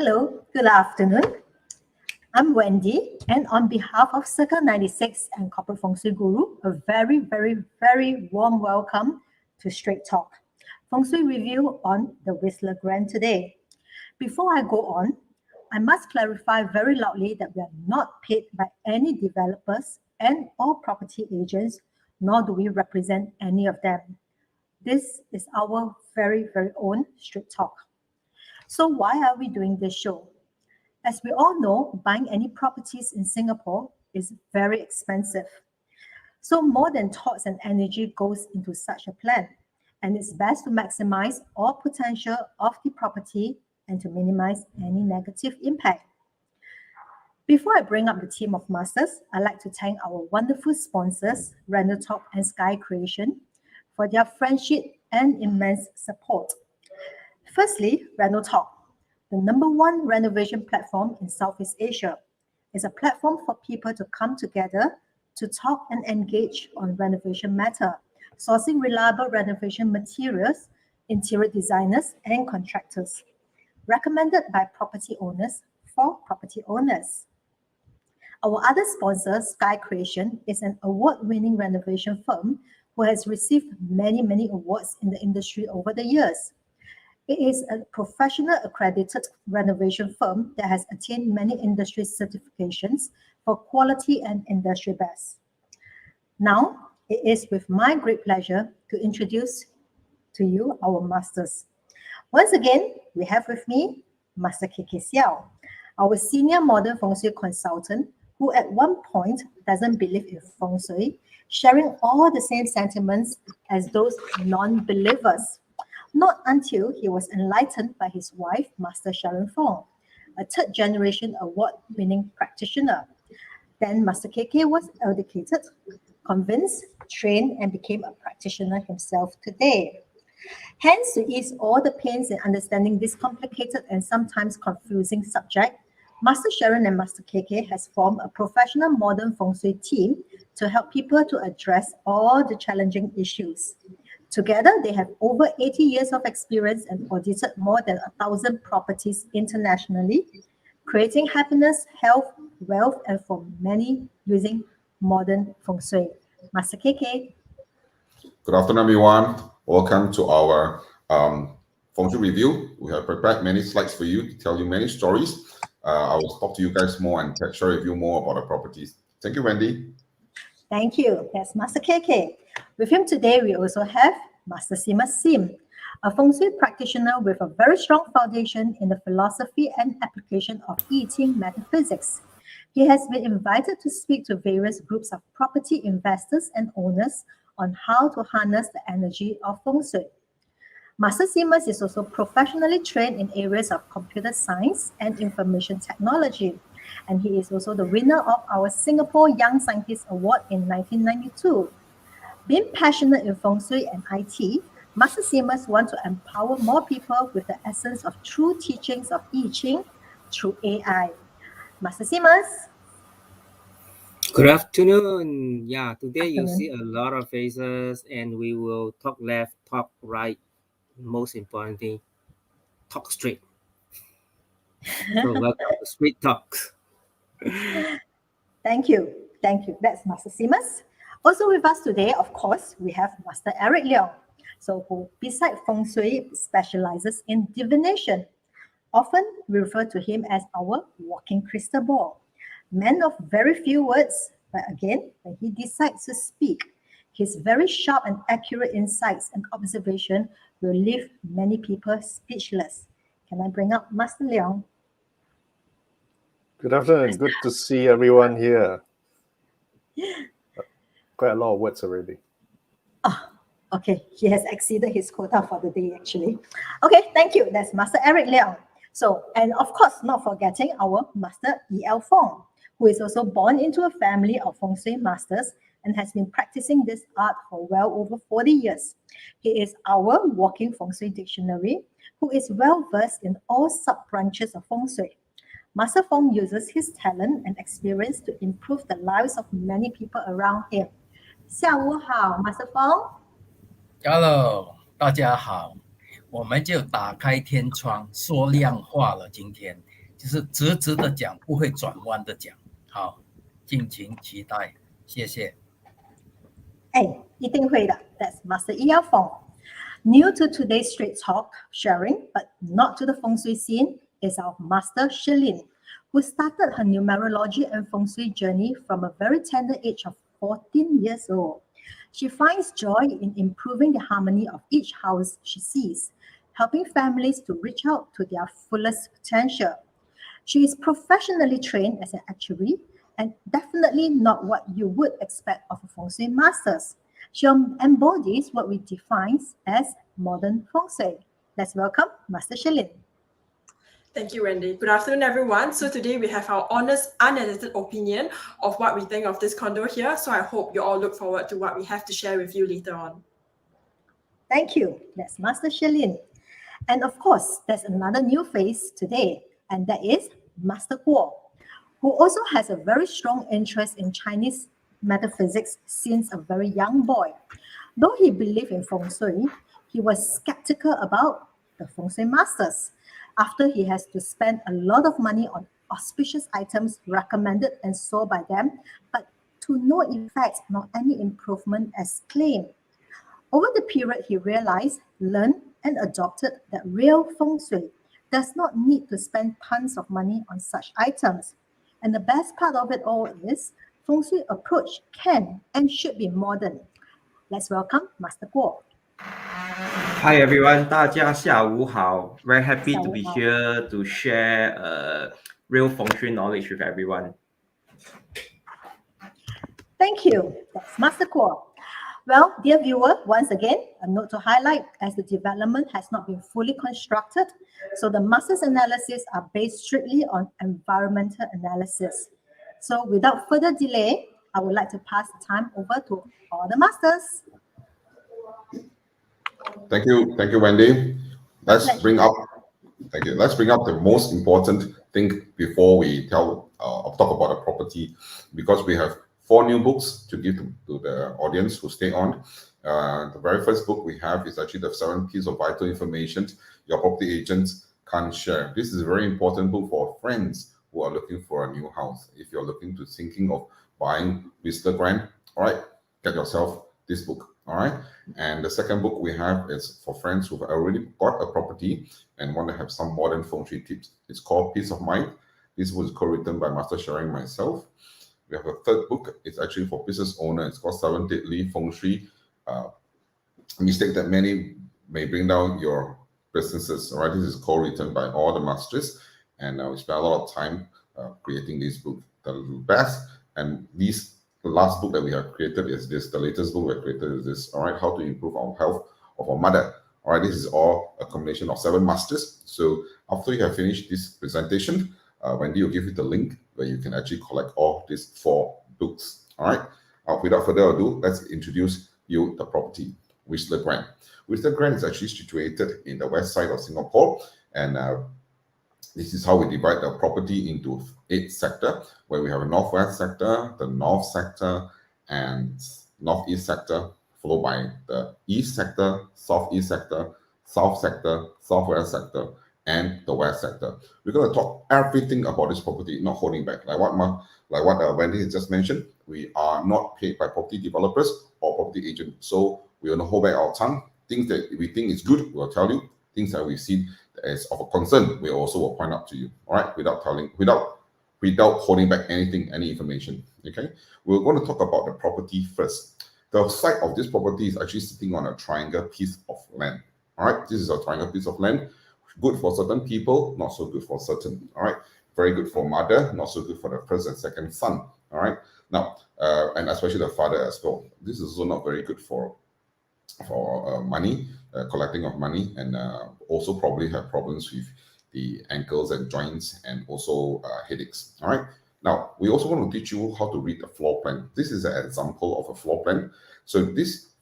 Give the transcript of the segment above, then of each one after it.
Hello, good afternoon. I'm Wendy, and on behalf of Circle 96 and Corporate Feng Shui Guru, a very, very, very warm welcome to Straight Talk, Feng Shui review on the Whistler Grand today. Before I go on, I must clarify very loudly that we are not paid by any developers and or property agents, nor do we represent any of them. This is our very, very own Straight Talk. So why are we doing this show? As we all know, buying any properties in Singapore is very expensive. So more than thoughts and energy goes into such a plan, and it's best to maximize all potential of the property and to minimize any negative impact. Before I bring up the team of masters, I'd like to thank our wonderful sponsors, Renotop and Sky Creation, for their friendship and immense support. Firstly, Renotop, the #1 renovation platform in Southeast Asia, is a platform for people to come together to talk and engage on renovation matter, sourcing reliable renovation materials, interior designers, and contractors. Recommended by property owners for property owners. Our other sponsor, Sky Creation, is an award-winning renovation firm who has received many, many awards in the industry over the years. It is a professional accredited renovation firm that has attained many industry certifications for quality and industry best. Now, it is with my great pleasure to introduce to you our masters. Once again, we have with me Master KK Xiao, our senior modern Feng Shui consultant, who at one point doesn't believe in Feng Shui, sharing all the same sentiments as those non-believers. Not until he was enlightened by his wife, Master Sharon Feng, a third-generation award-winning practitioner. Then Master KK was educated, convinced, trained, and became a practitioner himself today. Hence, to ease all the pains in understanding this complicated and sometimes confusing subject, Master Sharon and Master KK has formed a professional modern Feng Shui team to help people to address all the challenging issues. Together, they have over 80 years of experience and audited more than 1,000 properties internationally, creating happiness, health, wealth, and for many using modern Feng Shui. Master KK. Good afternoon, everyone. Welcome to our Feng Shui review. We have prepared many slides for you to tell you many stories. I will talk to you guys more and share with you more about the properties. Thank you, Wendy. Thank you. That's Master KK. With him today, we also have Master Sima Sim, a Feng Shui practitioner with a very strong foundation in the philosophy and application of I Ching metaphysics. He has been invited to speak to various groups of property investors and owners on how to harness the energy of Feng Shui. Master Siemens is also professionally trained in areas of computer science and information technology. And he is also the winner of our Singapore Young Scientist Award in 1992. Being passionate in Feng Shui and IT, Master Siemens wants to empower more people with the essence of true teachings of I Ching through AI. Master Siemens. Good afternoon. Yeah, today you Afternoon. see a lot of faces and we will talk left, talk right. Most importantly, talk straight. So welcome to Street Talks. Thank you. Thank you. That's Master Siemens. Also with us today, of course, we have Master Eric Leong. So who, beside Feng Shui, specializes in divination. Often we refer to him as our walking crystal ball. Man of very few words, but again, when he decides to speak, his very sharp and accurate insights and observation will leave many people speechless. Can I bring up Master Leong? Good afternoon. Good to see everyone here. Quite a lot of words already. Okay, he has exceeded his quota for the day actually. Okay, thank you. That's Master Eric Leong. So, and of course, not forgetting our Master E.L. Feng, who is also born into a family of Feng Shui masters and has been practicing this art for well over 40 years. He is our walking Feng Shui dictionary, who is well versed in all sub-branches of Feng Shui. Master Feng uses his talent and experience to improve the lives of many people around him. 下午好, Master Feng. Hello，大家好，我们就打开天窗说亮话了。今天就是直直的讲，不会转弯的讲。好，敬请期待，谢谢。一定会的. That's Master E.L. Feng. New to today's Straight Talk sharing, but not to the Feng Shui scene, is our Master Shilin, who started her numerology and Feng Shui journey from a very tender age of 14 years old. She finds joy in improving the harmony of each house she sees, helping families to reach out to their fullest potential. She is professionally trained as an actuary and definitely not what you would expect of a Feng Shui masters. She embodies what we define as modern Feng Shui. Let's welcome Master Shilin. Thank you, Wendy. Good afternoon, everyone. So today we have our honest, unedited opinion of what we think of this condo here. So I hope you all look forward to what we have to share with you later on. Thank you. That's Master Shilin. And of course, there's another new face today, and that is Master Guo, who also has a very strong interest in Chinese metaphysics since a very young boy. Though he believed in Feng Shui, he was skeptical about the Feng Shui masters after he has to spend a lot of money on auspicious items recommended and sold by them, but to no effect nor any improvement as claimed. Over the period, he realized, learned, and adopted that real Feng Shui does not need to spend tons of money on such items. And the best part of it all is, Feng Shui approach can and should be modern. Let's welcome Master Guo. Hi everyone, 大家下午好. Very happy to be 下午好。 here to share real Feng Shui knowledge with everyone. Thank you. That's Master Guo. Well, dear viewer, once again, a note to highlight as the development has not been fully constructed, so the master's analysis are based strictly on environmental analysis. So without further delay, I would like to pass the time over to all the masters. Thank you, Wendy. Let's bring up the most important thing before we talk about the property, because we have 4 new books to give to the audience who stay on. The very first book we have is actually the 7 Pieces of Vital Information your property agents can't share. This is a very important book for friends who are looking for a new house. If you're thinking of buying Mr. Grant, all right, get yourself this book. All right. And the second book we have is for friends who've already got a property and want to have some modern Feng Shui tips. It's called Peace of Mind. This was co-written by Master Sharing myself. We have a third book. It's actually for business owner. It's called 7 Deadly Feng Shui Mistake that many may bring down your businesses. All right. This is co-written by all the masters, and we spent a lot of time creating this book. The best and least. The last book that we have created is this. The latest book we have created is this. All right, how to improve our health of our mother. All right, this is all a combination of 7 masters. So after you have finished this presentation, Wendy will give you the link where you can actually collect all these 4 books. All right. Without further ado, let's introduce you the property, Whistler Grand. Whistler Grand is actually situated in the west side of Singapore, and this is how we divide the property into 8 sectors, where we have a northwest sector, the north sector, and northeast sector, followed by the east sector, southeast sector, south sector, southwest sector, and the west sector. We're going to talk everything about this property, not holding back. Like what Wendy has just mentioned, we are not paid by property developers or property agents, so we will not hold back our tongue. Things that we think is good, we'll tell you. Things that we've seen as of a concern, we also will point out to you. All right, without holding back anything, any information. Okay, we're going to talk about the property first. The site of this property is actually sitting on a triangle piece of land. All right, this is a triangle piece of land. Good for certain people, not so good for certain. All right, very good for mother, not so good for the first and second son. All right, now and especially the father as well. This is also not very good for money, collecting of money, and also probably have problems with the ankles and joints, and also headaches. All right. Now, we also want to teach you how to read the floor plan. This is an example of a floor plan. So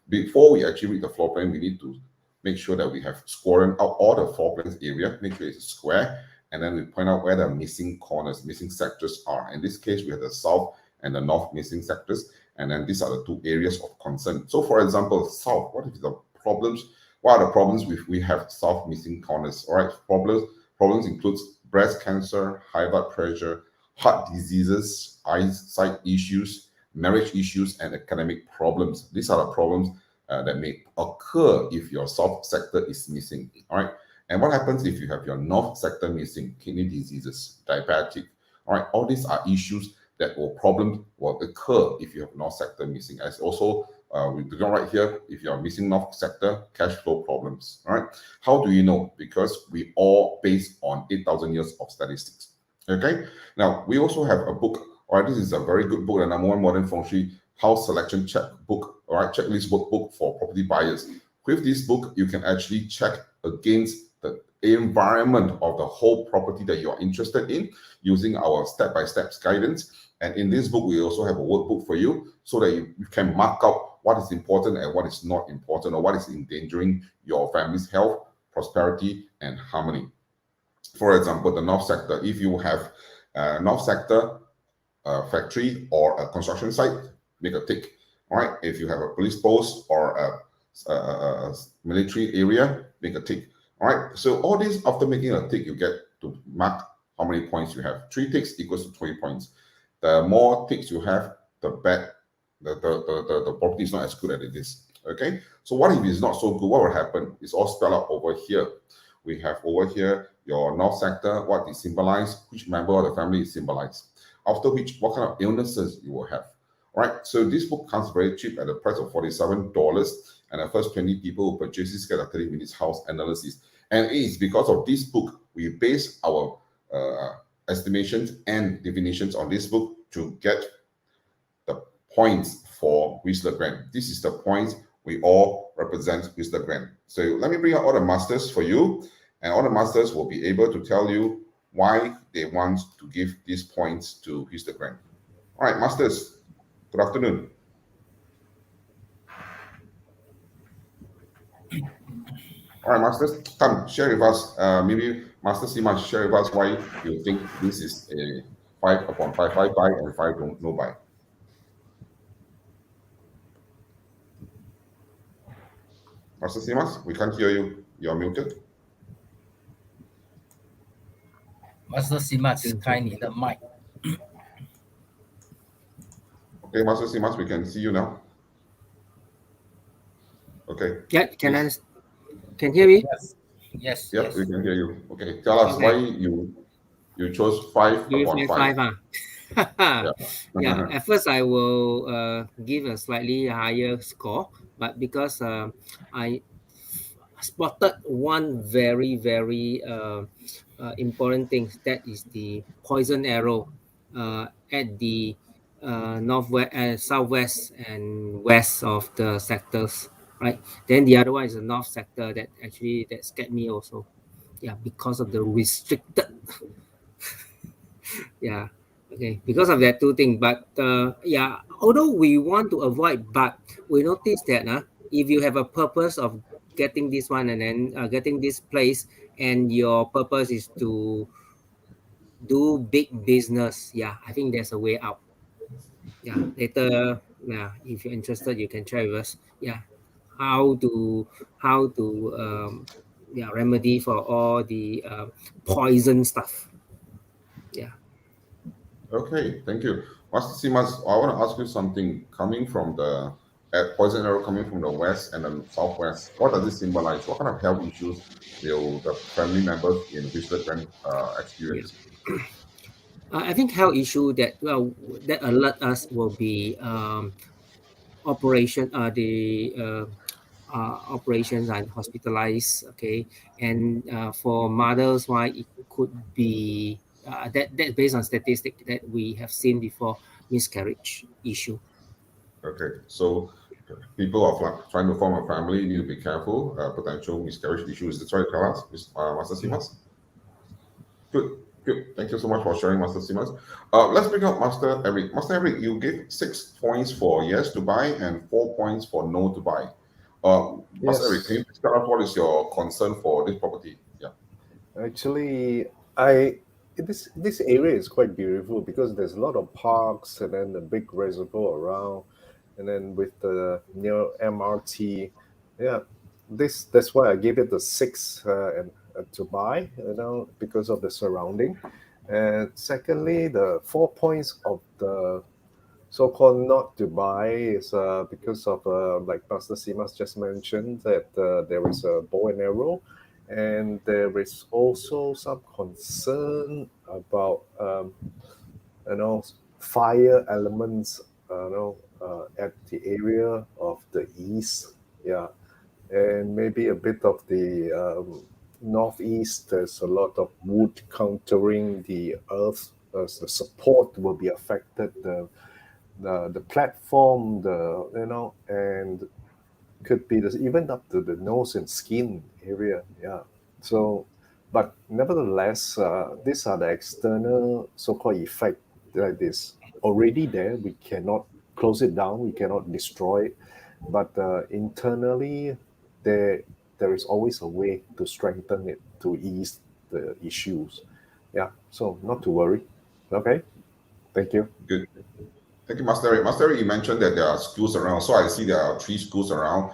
before we actually read the floor plan, we need to make sure that we have squared out all the floor plans area, make sure it's a square, and then we point out where the missing corners, missing sectors are. In this case, we have the south and the north missing sectors, and then these are the 2 areas of concern. So for example, south, what are the problems? What are the problems we have south missing corners? All right, problems includes breast cancer, high blood pressure, heart diseases, eyesight issues, marriage issues, and academic problems. These are the problems that may occur if your south sector is missing. All right, and what happens if you have your north sector missing? Kidney diseases, diabetic. All right, all these are issues that problems will occur if you have north sector missing. As also we do right here, if you are missing north sector, cash flow problems. All right, how do you know? Because we all based on 8,000 years of statistics. Okay, now we also have a book. All right, this is a very good book, the number 1 modern Feng Shui house selection check book. All right, checklist workbook for property buyers. With this book, you can actually check against the environment of the whole property that you are interested in using our step-by-step guidance. And in this book, we also have a workbook for you so that you can mark out what is important and what is not important, or what is endangering your family's health, prosperity, and harmony. For example, the north sector, if you have a north sector factory or a construction site, make a tick. All right, if you have a police post or a military area, make a tick. All right, so all these, after making a tick, you get to mark how many points you have. 3 ticks equals to 20 points. The more ticks you have, the bad, the property is not as good as it is. Okay, so what if it's not so good? What will happen? It's all spelled out over here. We have over here your north sector, what is symbolized, which member of the family is symbolized. After which, what kind of illnesses you will have. All right, so this book comes very cheap at the price of $47, and the first 20 people who purchase this get a 30 minutes house analysis. And it is because of this book, we base our estimations and definitions on this book to get the points for Whistler Grand. This is the points we all represent Whistler Grand. So let me bring out all the masters for you, and all the masters will be able to tell you why they want to give these points to Whistler Grand. All right, masters, good afternoon. All right, masters, come share with us. Maybe Master Sima, share with us why you think this is a 5 upon 5 buy and 5 no buy. Master Simas, we can't hear you. You're muted. Master Simas, 开你的麦。Okay, Master Simas, we can see you now. Okay. Yeah, can hear me? Yes. Yep, we can hear you. Okay, tell us why you chose 5 upon 5. Yeah. At first I will give a slightly higher score, but because I spotted one very important thing, that is the poison arrow at the northwest, southwest, and west of the sectors. right? Then the other one is the North Sector that scared me also. Yeah, because of the restricted. Yeah, okay, because of that two things. But yeah, although we want to avoid, but we notice that if you have a purpose of getting this one and then getting this place, and your purpose is to do big business, yeah, I think there's a way out. Yeah, later, yeah, if you're interested, you can share with us. Yeah, how to yeah, remedy for all the poison stuff. Yeah. Okay, thank you. Master Simas, I want to ask you something coming from the poison arrow coming from the west and the southwest. What does it symbolize? What kind of health issues will the family members in Whistler Grand Yeah. experience? I think health issue that alert us will be operation operations and hospitalized. Okay, and for mothers, why it could be that based on statistic that we have seen before, miscarriage issue. Okay, so people of like trying to form a family need to be careful. Potential miscarriage issues. That's right, tell us, Master Simas. Good, good. Thank you so much for sharing, Master Simas. Let's bring up Master Eric. Master Eric, you gave 6 points for yes to buy and 4 points for no to buy. Master Eric, can you please tell us what is your concern for this property? Yeah. Actually, this area is quite beautiful because there's a lot of parks and then the big reservoir around, and then with the near MRT, yeah, that's why I gave it the 6 and to buy, because of the surrounding. And secondly, the 4 points of the so-called not to buy is because of like Pastor Simas just mentioned that there is a bow and arrow, and there is also some concern about fire elements at the area of the east, yeah, and maybe a bit of the northeast. There's a lot of wood countering the earth, as the support will be affected. The platform, and could be this even up to the nose and skin area. Yeah. So, but nevertheless, these are the external so-called effect that is already there. We cannot close it down. We cannot destroy it. But internally, there is always a way to strengthen it to ease the issues. Yeah. So not to worry. Okay. Thank you. Good. Thank you, Master Eric. Master Eric, you mentioned that there are schools around. So I see there are 3 schools around.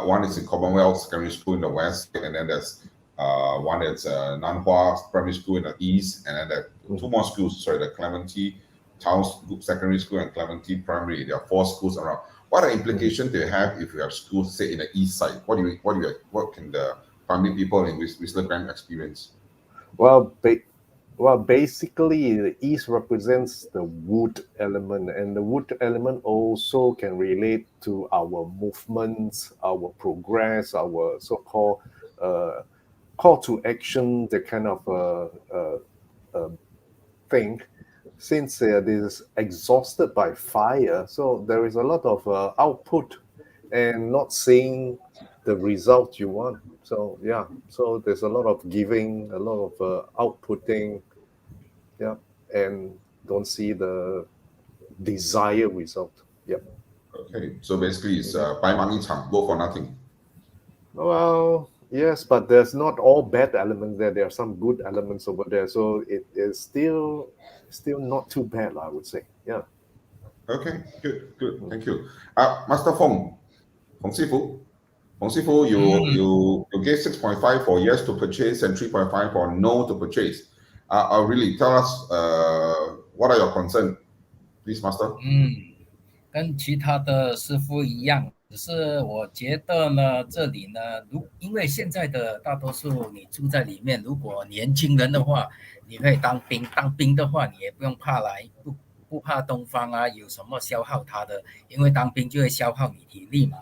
One is in Commonwealth Secondary School in the west, and then there's one that's Nanhua Primary School in the east, and then there are 2 more schools. Sorry, the Clementi Town Secondary School and Clementi Primary. There are 4 schools around. What are implications do you have if you have schools, say, in the east side? What can the family people in Whistler Grand experience? Well, basically, the east represents the wood element, and the wood element also can relate to our movements, our progress, our so-called call to action, the kind of thing. Since it is exhausted by fire, so there is a lot of output and not seeing the result you want. So yeah, so there's a lot of giving, a lot of outputting, yeah, and don't see the desired result. Yep. Okay, so basically it's buy money time, go for nothing. Well, yes, but there's not all bad elements there. There are some good elements over there, so it is still not too bad, I would say. Yeah. Okay, good, thank you. Master Feng Sifu, you gave 6.5 for yes to purchase and 3.5 for no to purchase. Really tell us what are your concerns, please, Master? 跟其他的师傅一样，只是我觉得呢，这里呢，因为现在的大多数你住在里面，如果年轻人的话，你可以当兵，当兵的话你也不用怕来，不怕东方啊有什么消耗它的，因为当兵就会消耗你体力嘛。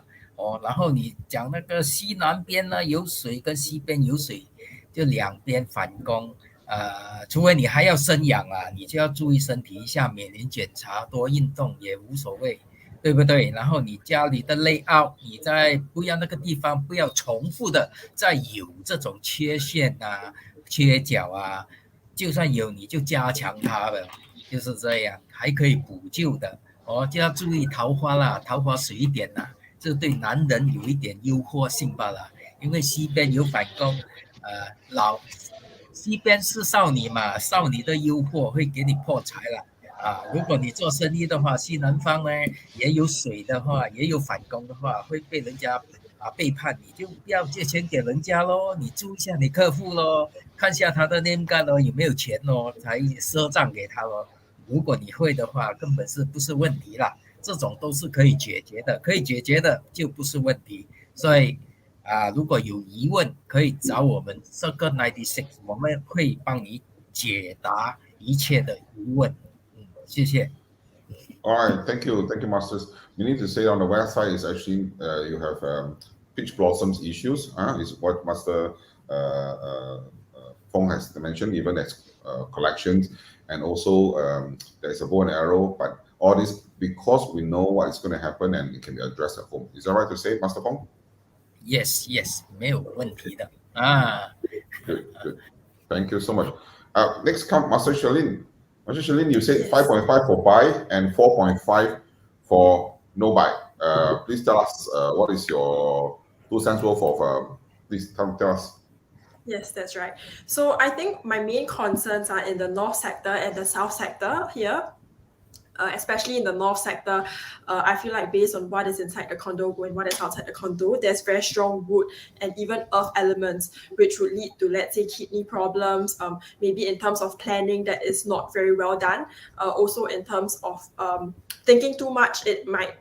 然后你讲那个西南边呢有水跟西边有水，就两边反攻。除非你还要生养啊，你就要注意身体一下，每年检查，多运动也无所谓。对不对？然后你家里的 layout，你在不要那个地方不要重复的再有这种缺陷啊、缺角啊，就算有你就加强它了，就是这样，还可以补救的哦。就要注意桃花啦，桃花水一点啦，这对男人有一点诱惑性罢了，因为西边有反攻，西边是少女嘛，少女的诱惑会给你破财了。如果你做生意的话，西南方呢也有水的话，也有反攻的话，会被人家背叛，你就不要借钱给人家咯，你注意一下你客户咯，看一下他的name card咯，有没有钱咯，才赊账给他咯。如果你会的话，根本是不是问题啦？这种都是可以解决的，可以解决的就不是问题。所以如果有疑问，可以找我们Circle 96，我们会帮你解答一切的疑问。谢谢。All right, thank you, Masters. You need to say on the website is actually you have peach blossoms issues. Is what Master Feng has mentioned, even as collections, and also there's a bow and arrow. But all this because we know what is going to happen and it can be addressed at home. Is that right to say, Master Feng? Yes, 没有问题的Good. Thank you so much. Next come Master Shalin. Master Shalin, you said 5.5 for buy and 4.5 for no buy. Please tell us what is your 2 cents worth of. Please tell us. Yes, that's right. So I think my main concerns are in the north sector and the south sector here. Especially in the north sector, I feel like based on what is inside the condo and what is outside the condo, there's very strong wood and even earth elements, which would lead to, let's say, kidney problems, maybe in terms of planning that is not very well done. Also in terms of thinking too much, it might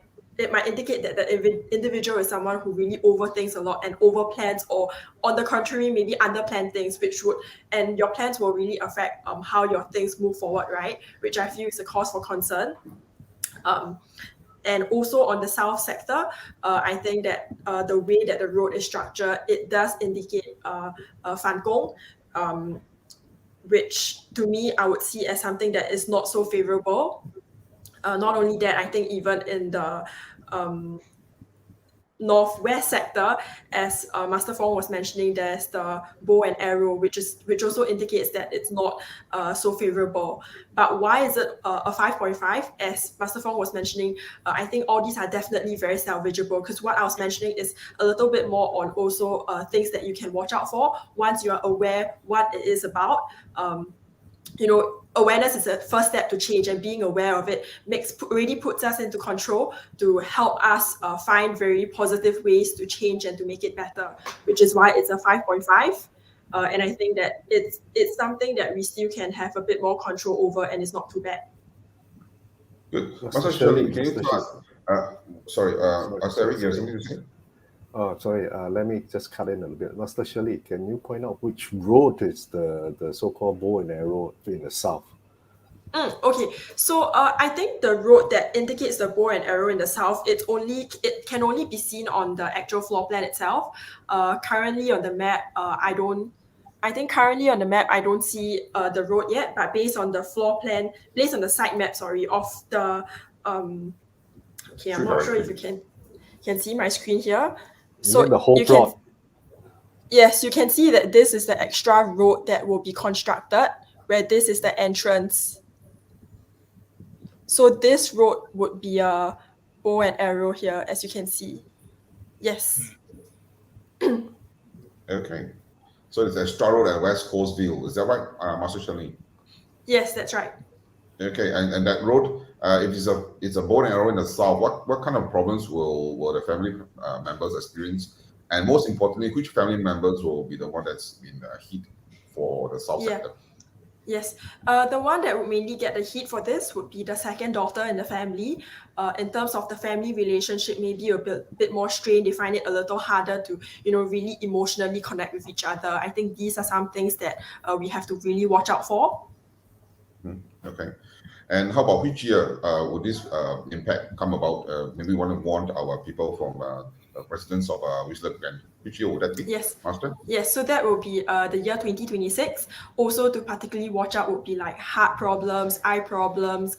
indicate that the individual is someone who really overthinks a lot and overplans, or on the contrary, maybe underplan things, and your plans will really affect how your things move forward, right? Which I feel is a cause for concern. And also on the south sector, I think that the way that the road is structured, it does indicate Fan Gong, which to me I would see as something that is not so favorable. Not only that, I think even in the northwest sector, as Master Feng was mentioning, there's the bow and arrow, which also indicates that it's not so favorable. But why is it a 5.5? As Master Feng was mentioning, I think all these are definitely very salvageable, because what I was mentioning is a little bit more on also things that you can watch out for once you are aware what it is about. Awareness is a first step to change, and being aware of it really puts us into control to help us find very positive ways to change and to make it better, which is why it's a 5.5. And I think that it's something that we still can have a bit more control over, and it's not too bad. Good. Master Shirley, can you tell us? Sorry, Eric, you have something to say? Oh, sorry. Let me just cut in a little bit. Master Shirley, can you point out which road is the so-called bow and arrow in the south? Okay, so I think the road that indicates the bow and arrow in the south, it can only be seen on the actual floor plan itself. Currently on the map, I don't see the road yet, but based on the floor plan, based on the site map, of the okay, I'm not sure if you can see my screen here. So the whole plot. Yes, you can see that this is the extra road that will be constructed, where this is the entrance. So this road would be a bow and arrow here, as you can see. Yes. Okay. So it's extra road at West Coast View. Is that right, Master Shirley? Yes, that's right. Okay, and that road, if it's a bow and arrow in the south, what kind of problems will the family members experience? And most importantly, which family members will be the one that's been hit for the south sector? Yes, the one that would mainly get the heat for this would be the second daughter in the family. In terms of the family relationship, maybe a bit more strained. They find it a little harder to, really emotionally connect with each other. I think these are some things that we have to really watch out for. Okay. And how about which year would this impact come about? Maybe we want to warn our people from residents of Whistler Glen. Which year would that be? Yes. Master? Yes, so that will be the year 2026. Also, to particularly watch out would be like heart problems, eye problems,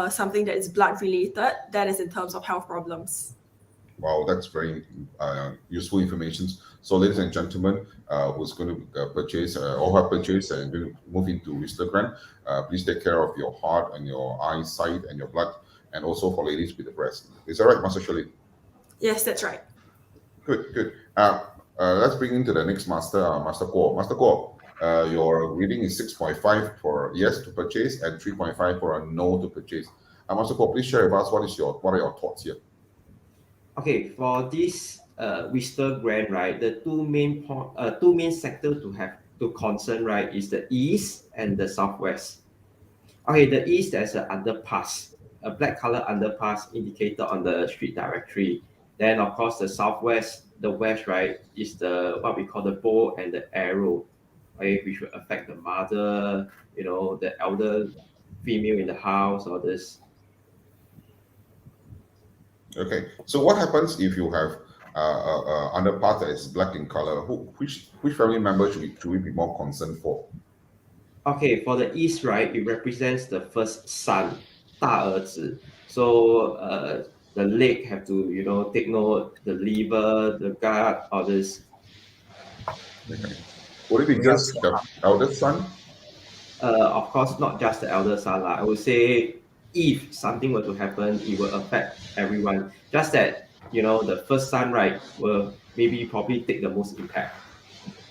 something that is blood related. That is in terms of health problems. Wow, that's very useful information. So, ladies and gentlemen, who's going to purchase or have purchased and going to move into Whistler Glen, please take care of your heart and your eyesight and your blood, and also for ladies with the breast. Is that right, Master Shirley? Yes, that's right. Good, good. Let's bring into the next master, Master Guo. Master Guo, your reading is 6.5 for yes to purchase and 3.5 for a no to purchase. Master Guo, please share with us what are your thoughts here? Okay, for this Whistler Glen, right, the two main sectors to concern, right, is the east and the southwest. Okay, the east, there's an underpass, a black color underpass indicated on the street directory. Then, of course, the southwest, the west, right, is the what we call the bow and the arrow, right, which will affect the mother, the elder female in the house, or this. Okay, so what happens if you have underpass that is black in color? Which family member should we be more concerned for? Okay, for the east, right, it represents the first son, 大儿子. So the leg have to, take note, the liver, the gut, all this. Okay. Would it be just the eldest son? Of course, not just the elder son. I would say if something were to happen, it will affect everyone. Just that, the first son, right, will probably take the most impact.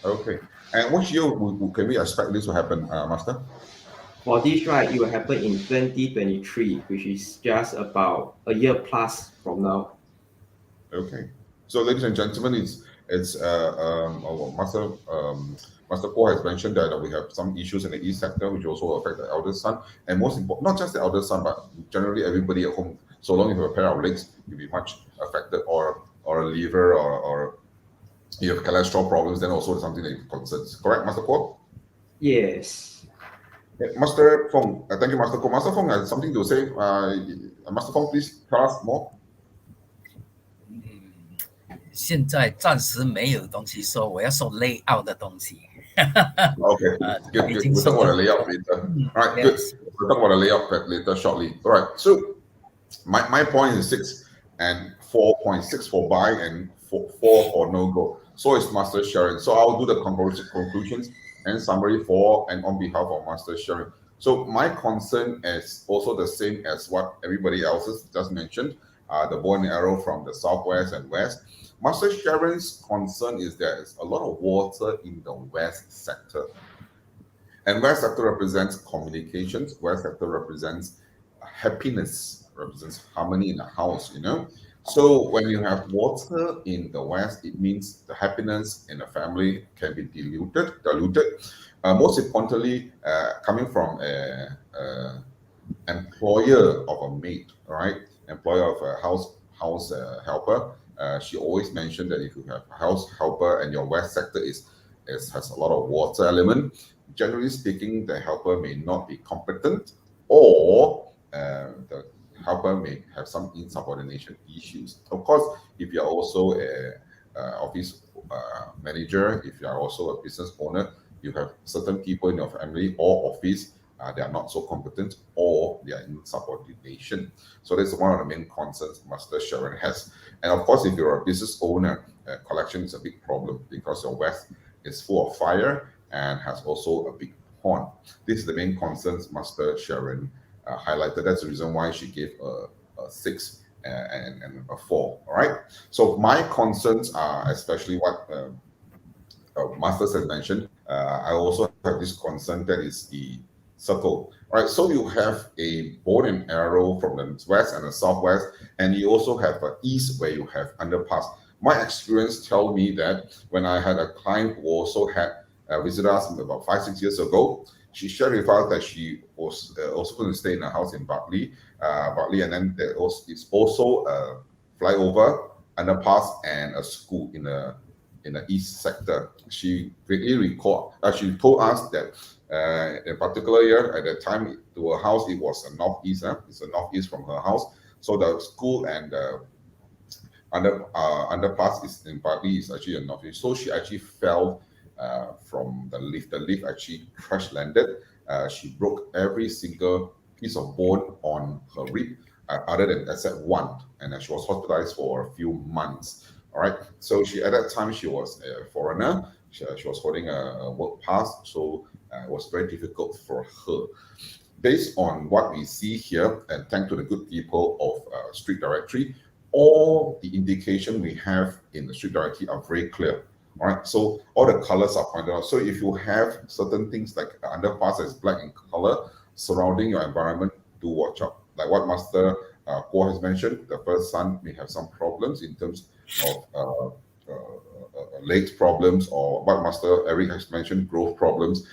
Okay. And which year can we expect this to happen, Master? For this, right, it will happen in 2023, which is just about a year plus from now. Okay. So, ladies and gentlemen, Master Paul has mentioned that we have some issues in the east sector, which also affect the eldest son, and most important, not just the eldest son, but generally everybody at home. So long as you have a pair of legs, you'll be much affected, or a liver, or you have cholesterol problems, then also something that concerns. Correct, Master Paul? Yes. Master Feng, thank you, Master Paul. Master Feng has something to say. Master Feng, please tell us more. 现在暂时没有东西说，我要说 layout 的东西。Okay, good. We'll talk about the layout later. All right, good. We'll talk about the layout later shortly. All right. So my point is 6 and 4.6 for buy and 4 for no go. So is Master Sharon. So I'll do the conclusions and summary for and on behalf of Master Sharon. So my concern is also the same as what everybody else has just mentioned. The bow and arrow from the southwest and west. Master Sharon's concern is there's a lot of water in the west sector. And west sector represents communications. West sector represents happiness, represents harmony in the house, So when you have water in the west, it means the happiness in the family can be diluted. Most importantly, coming from an employer of a maid, all right? Employer of a house helper. She always mentioned that if you have a house helper and your west sector has a lot of water element, generally speaking, the helper may not be competent, or the helper may have some insubordination issues. Of course, if you're also a office manager, if you are also a business owner, you have certain people in your family or office they are not so competent, or they are in subordination. So that's one of the main concerns Master Sharon has. And of course, if you're a business owner, collection is a big problem because your west is full of fire and has also a big pond. This is the main concerns Master Sharon highlighted. That's the reason why she gave a 6 and a 4. All right. So my concerns are especially what Masters has mentioned. I also have this concern, that is the circle. All right, so you have a bow and arrow from the west and the southwest, and you also have an east where you have underpass. My experience tell me that when I had a client who also had visited us about 5-6 years ago, she shared with us that she was also going to stay in a house in Bartley, and then there is also a flyover, underpass, and a school in the east sector. She greatly recalled. She told us that in a particular year, at that time, to her house, it was a northeast. It's a northeast from her house. So the school and underpass is in partly is actually a northeast. So she actually fell from the lift. The lift actually crash landed. She broke every single piece of bone on her rib, other than except one, and she was hospitalized for a few months. All right. So she at that time she was a foreigner. She was holding a work pass, so it was very difficult for her. Based on what we see here, and thanks to the good people of Street Directory, all the indication we have in the Street Directory are very clear. All right, so all the colors are pointed out. So if you have certain things like underpass is black in color surrounding your environment, do watch out. Like what Master Guo has mentioned, the first son may have some problems in terms of legs problems, or what Master Eric has mentioned, growth problems.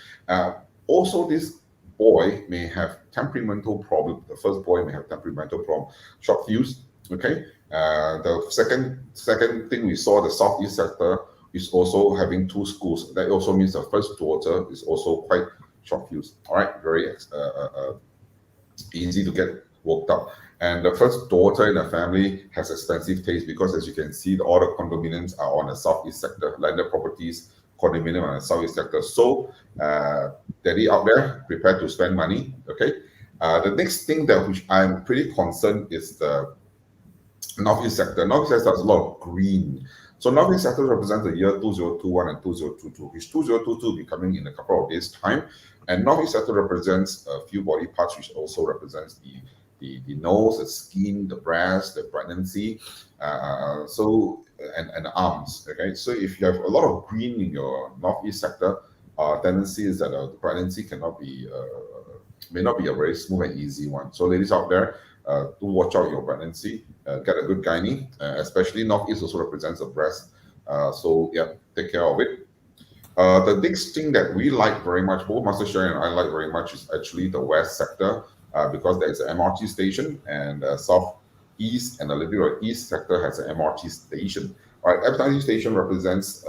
Also, this boy may have temperamental problem. The first boy may have temperamental problem, short fuse. Okay. The second thing we saw, the southeast sector is also having two schools. That also means the first daughter is also quite short fuse. All right, very easy to get worked up. And the first daughter in the family has expensive taste because, as you can see, all the condominiums are on the southeast sector, landed properties, condominium on the southeast sector. So, daddy out there, prepare to spend money. Okay. The next thing that which I'm pretty concerned is the northeast sector. Northeast sector has a lot of green. So northeast sector represents the year 2021 and 2022, which 2022 will be coming in a couple of days' time. And northeast sector represents a few body parts, which also represents the nose, the skin, the breast, the pregnancy, and the arms. Okay, so if you have a lot of green in your northeast sector, tendency is that the pregnancy may not be a very smooth and easy one. So ladies out there, do watch out your pregnancy. Get a good gynae, especially northeast also represents the breast. So yeah, take care of it. The next thing that we like very much, both Master Shui and I like very much, is actually the west sector, because there is an MRT station, and southeast and a little bit of east sector has an MRT station. All right, MRT station represents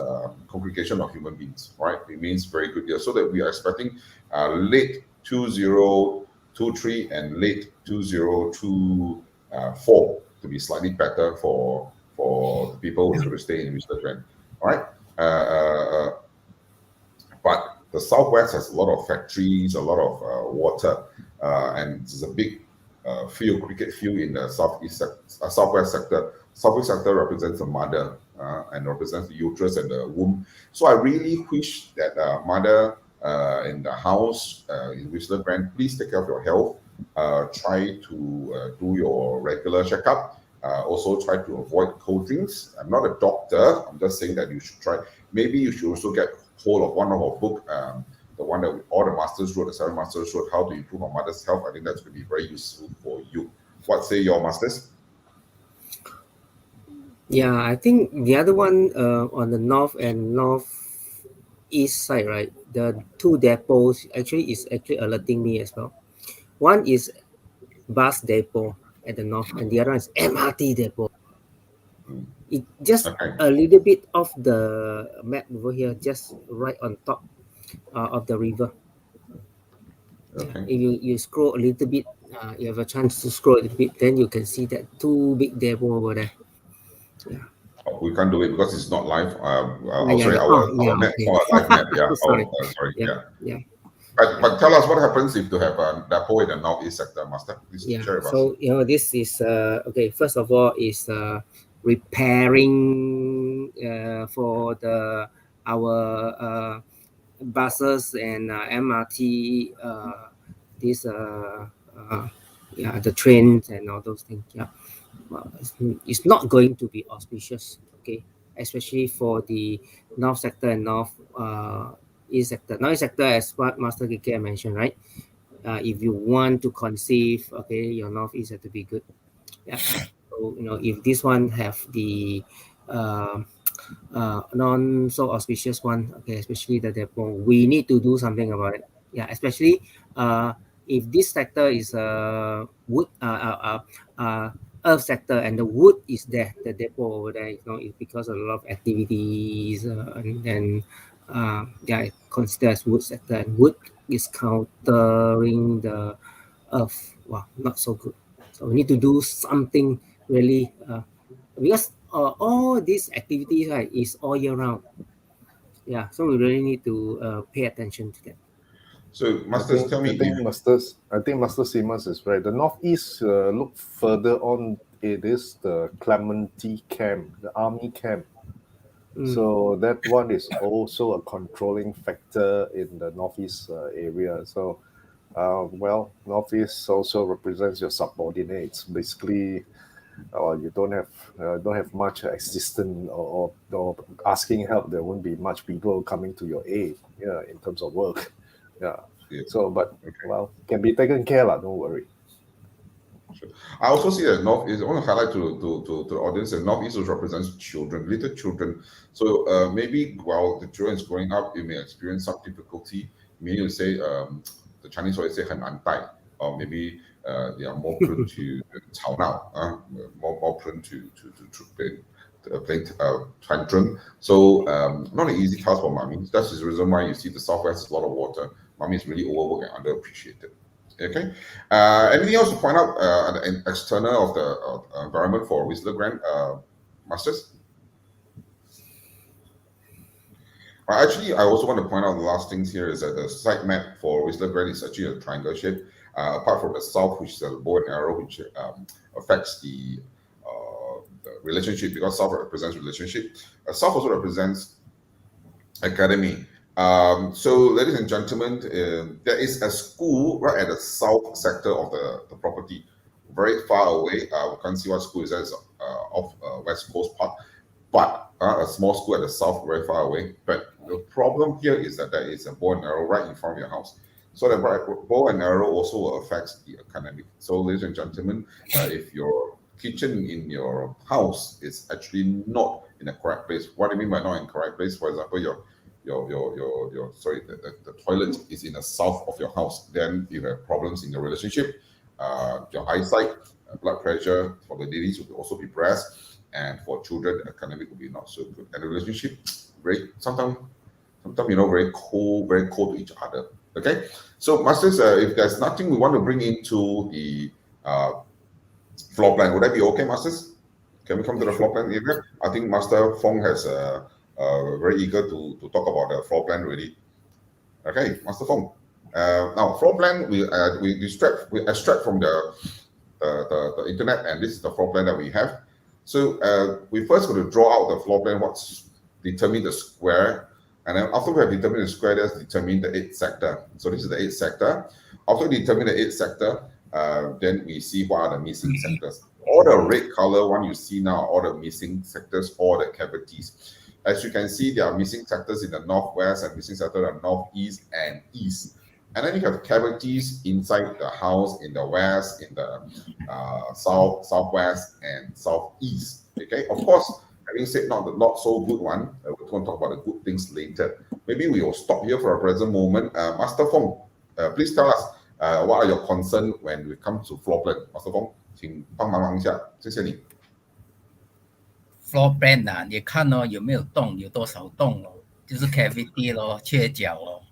congregation of human beings. Right, it means very good year. So that we are expecting late 2023 and late 2024 to be slightly better for the people who are going to stay in Mr. Grand. All right. But the southwest has a lot of factories, a lot of water, and there's a big cricket field in the southwest sector. Southwest sector represents the mother and represents the uterus and the womb. So I really wish that mother in the house in Whistler Grand, please take care of your health. Try to do your regular checkup. Also try to avoid cold drinks. I'm not a doctor. I'm just saying that you should try. Maybe you should also get hold of one of our book, the one that all the masters wrote, the 7 masters wrote, how to improve our mother's health. I think that's going to be very useful for you. What say your masters? Yeah, I think the other one on the north and northeast side, right? The two depots is actually alerting me as well. One is bus depot at the north, and the other one is MRT depot. It just a little bit off the map over here, just right on top of the river. Okay. If you scroll a little bit, you have a chance to scroll a little bit, then you can see that two big depot over there. Yeah. We can't do it because it's not live. Our map, okay. our live map. Yeah. Sorry. Sorry. Yeah. But tell us what happens if you have a depot in the northeast sector, Master. Please share with us. So this is okay. First of all, is repairing for our buses and MRT. The trains and all those things. Yeah, it's not going to be auspicious. Okay, especially for the north sector and north east sector. North sector, as what Master KK mentioned, right? If you want to conceive, okay, your northeast have to be good. Yeah. So if this one have the non so auspicious one, okay, especially the depot, we need to do something about it. Yeah, especially if this sector is wood earth sector and the wood is there, the depot over there, it's because of a lot of activities, and then it's considered as wood sector, and wood is countering the earth. Wow, not so good. So we need to do something really because all these activities, right, is all year round. Yeah, so we really need to pay attention to that. So, Masters, tell me. I think Master Simmons is right. The northeast look further on. It is the Clementi camp, the army camp. So that one is also a controlling factor in the northeast area. So, well, northeast also represents your subordinates. Basically, you don't have much assistance or asking help. There won't be much people coming to your aid. Yeah, in terms of work. Yeah. So, but well, can be taken care of. Don't worry. Sure. I also see that North is. I want to highlight to the audience that Northeast represents children, little children. So maybe while the children is growing up, you may experience some difficulty. Meaning to say, the Chinese always say 很难带, or maybe they are more prone to 吵闹, more prone to playing tantrum. So not an easy task for mommy. That's the reason why you see the Southwest is a lot of water. Mommy is really overworked and underappreciated. Okay. Anything else to point out the external of the environment for Whistler Grand, Masters? Actually, I also want to point out the last things here is that the site map for Whistler Grand is actually a triangle shape. Apart from the south, which is a bow and arrow, which affects the relationship, because south represents relationship. South also represents academy. So, ladies and gentlemen, there is a school right at the south sector of the property, very far away. We can't see what school is that. It's off West Coast Park, but a small school at the south, very far away. But the problem here is that there is a bow and arrow right in front of your house. So the bow and arrow also affects the academic. So, ladies and gentlemen, if your kitchen in your house is actually not in the correct place, what do you mean by not in the correct place? For example, the toilet is in the south of your house, then you have problems in your relationship. Your eyesight, blood pressure for the ladies will also be breast, and for children, the academic will be not so good. And the relationship, sometimes very cold to each other. Okay, so Masters, if there's nothing we want to bring into the floor plan, would that be okay, Masters? Can we come to the floor plan area? I think Master Feng has very eager to talk about the floor plan already. Okay, Master Feng. Now, floor plan we extract from the internet, and this is the floor plan that we have. So we first going to draw out the floor plan, determine the square, and then after we have determined the square, let's determine the 8th sector. So this is the 8th sector. After we determine the 8th sector, then we see what are the missing sectors. All the red color one you see now, all the missing sectors, all the cavities. As you can see, there are missing sectors in the northwest and missing sectors in the northeast and east. And then you have cavities inside the house in the west, in the south, southwest, and southeast. Okay, of course, having said not so good one, we're going to talk about the good things later. Maybe we will stop here for a present moment. Master Feng, please tell us what are your concerns when we come to floor plan. Master Feng, 请帮忙一下，谢谢你。floor plan 啊，你看哦，有没有洞，有多少洞哦，就是 cavity 咯，缺角哦。